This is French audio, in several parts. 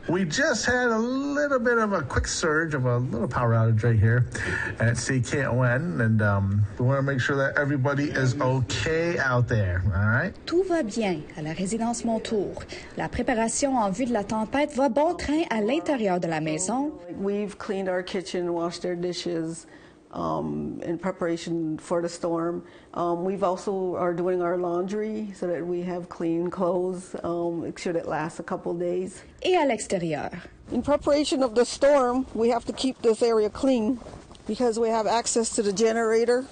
We just had a little bit of a quick surge of a little power outage right here at CKON, and we want to make sure that everybody is okay out there, all right? Tout va bien à la résidence Montour. La préparation en vue de la tempête va bon train à l'intérieur de la maison. We've cleaned our kitchen, washed our dishes in preparation for the storm. We've also are doing our laundry so that we have clean clothes. Should it last a couple days. Et à l'extérieur. In preparation of the storm, we have to keep this area clean because we have access to the generator,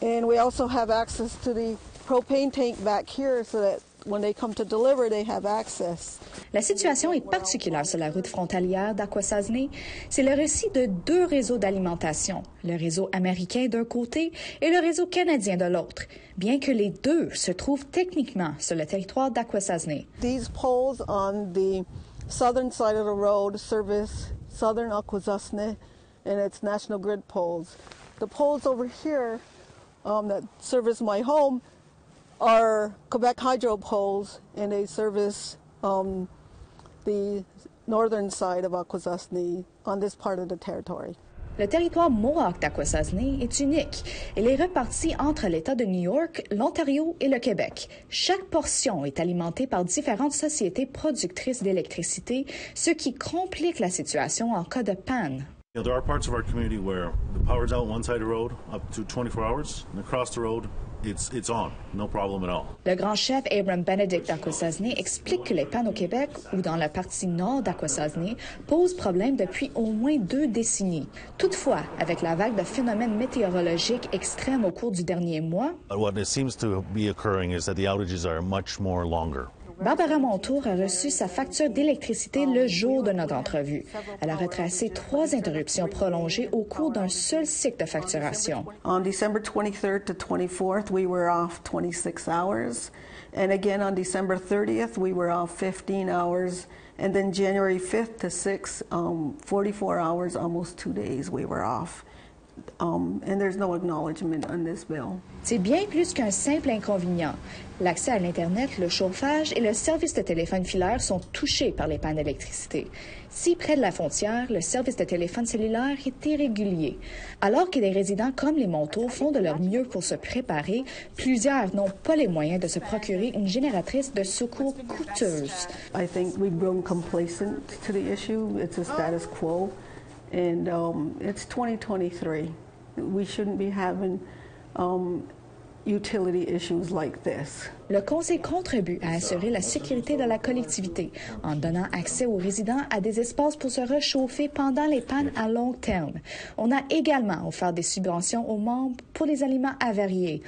and we also have access to the propane tank back here so that when they come to deliver, they have access. La situation est particulière sur la route frontalière d'Akwesasne. C'est le récit de deux réseaux d'alimentation, le réseau américain d'un côté et le réseau canadien de l'autre, bien que les deux se trouvent techniquement sur le territoire d'Akwesasne. These poles on the southern side of the road service southern Akwesasne and its national grid poles. The poles over here that service my home are Quebec Hydro poles, and they service the northern side of Akwesasne on this part of the territory. Le territoire mohawk d'Akwesasne est unique. Il est reparti entre l'État de New York, l'Ontario et le Québec. Chaque portion est alimentée par différentes sociétés productrices d'électricité, ce qui complique la situation en cas de panne. You know, there are parts of our community where the power's out one side of the road up to 24 hours, and across the road, it's on, no problem at all. Le grand chef Abram Benedict d'Akwesasne explique que les pannes au Québec ou dans la partie nord d'Akwesasne posent problème depuis au moins 2 décennies. Toutefois, avec la vague de phénomènes météorologiques extrêmes au cours du dernier mois, What it seems to be occurring is that the outages are much more longer. Barbara Montour a reçu sa facture d'électricité le jour de notre entrevue. Elle a retracé 3 interruptions prolongées au cours d'un seul cycle de facturation. On December 23rd to 24th, we were off 26 hours. And again, on December 30th, we were off 15 hours. And then January 5th to 6th, 44 hours, almost 2 days we were off. And there's no acknowledgement on this bill. C'est bien plus qu'un simple inconvénient. L'accès à l'Internet, le chauffage et le service de téléphone filaire sont touchés par les pannes d'électricité. Si près de la frontière, le service de téléphone cellulaire est irrégulier. Alors que des résidents comme les Montour font de leur mieux pour se préparer, plusieurs n'ont pas les moyens de se procurer une génératrice de secours coûteuse. I think we've grown complacent to the issue. It's a status quo. And it's 2023. We shouldn't be having utility issues like this. Le conseil contribue à assurer la sécurité de la collectivité en donnant accès aux résidents à des espaces pour se réchauffer pendant les pannes à long terme. On a également offert des subventions aux membres pour les aliments avariés.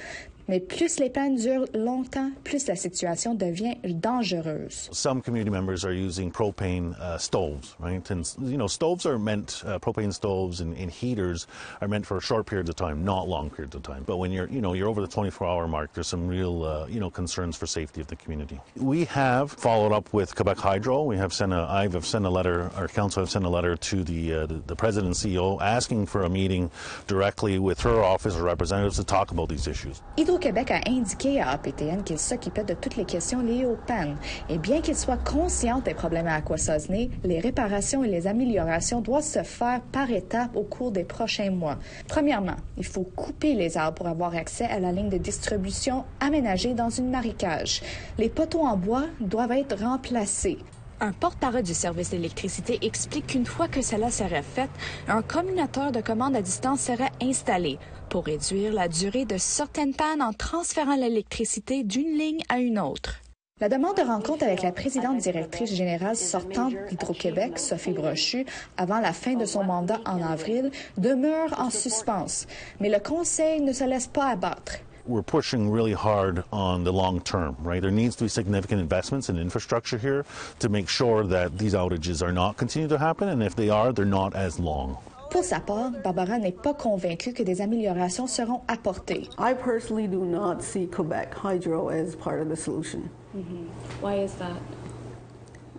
Mais plus les pannes durent longtemps, plus la situation devient dangereuse. Some community members are using propane stoves, right? And you know, stoves are meant, propane stoves and heaters are meant for short periods of time, not long periods of time. But when you're over the 24-hour mark, there's some real, concerns for safety of the community. We have followed up with Quebec Hydro. We have sent a letter, our council have sent a letter to the president and CEO asking for a meeting directly with her office or representatives to talk about these issues. Hydro-Québec a indiqué à APTN qu'il s'occupait de toutes les questions liées aux pannes. Et bien qu'il soit conscient des problèmes à Akwesasne, les réparations et les améliorations doivent se faire par étapes au cours des prochains mois. Premièrement, il faut couper les arbres pour avoir accès à la ligne de distribution aménagée dans une marécage. Les poteaux en bois doivent être remplacés. Un porte-parole du service d'électricité explique qu'une fois que cela serait fait, un communautaire de commande à distance serait installé pour réduire la durée de certaines pannes en transférant l'électricité d'une ligne à une autre. La demande de rencontre avec la présidente directrice générale sortante d'Hydro-Québec, Sophie Brochu, avant la fin de son mandat en avril, demeure en suspens. Mais le conseil ne se laisse pas abattre. We're pushing really hard on the long term, right? There needs to be significant investments in infrastructure here to make sure that these outages are not continuing to happen, and if they are, they're not as long. Pour sa part, Barbara n'est pas convaincue que des améliorations seront apportées. I personally do not see Quebec Hydro as part of the solution. Mm-hmm. Why is that?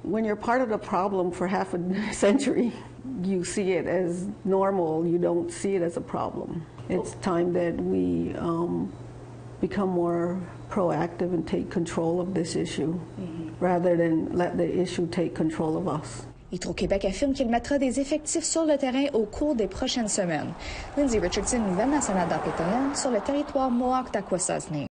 When you're part of the problem for half a century, you see it as normal. You don't see it as a problem. It's time that we become more proactive and take control of this issue rather than let the issue take control of us. Hydro-Québec affirme qu'il mettra des effectifs sur le terrain au cours des prochaines semaines. Lindsay Richardson, Nouvelles nationales d'APTN, sur le territoire mohawk d'Akwesasne.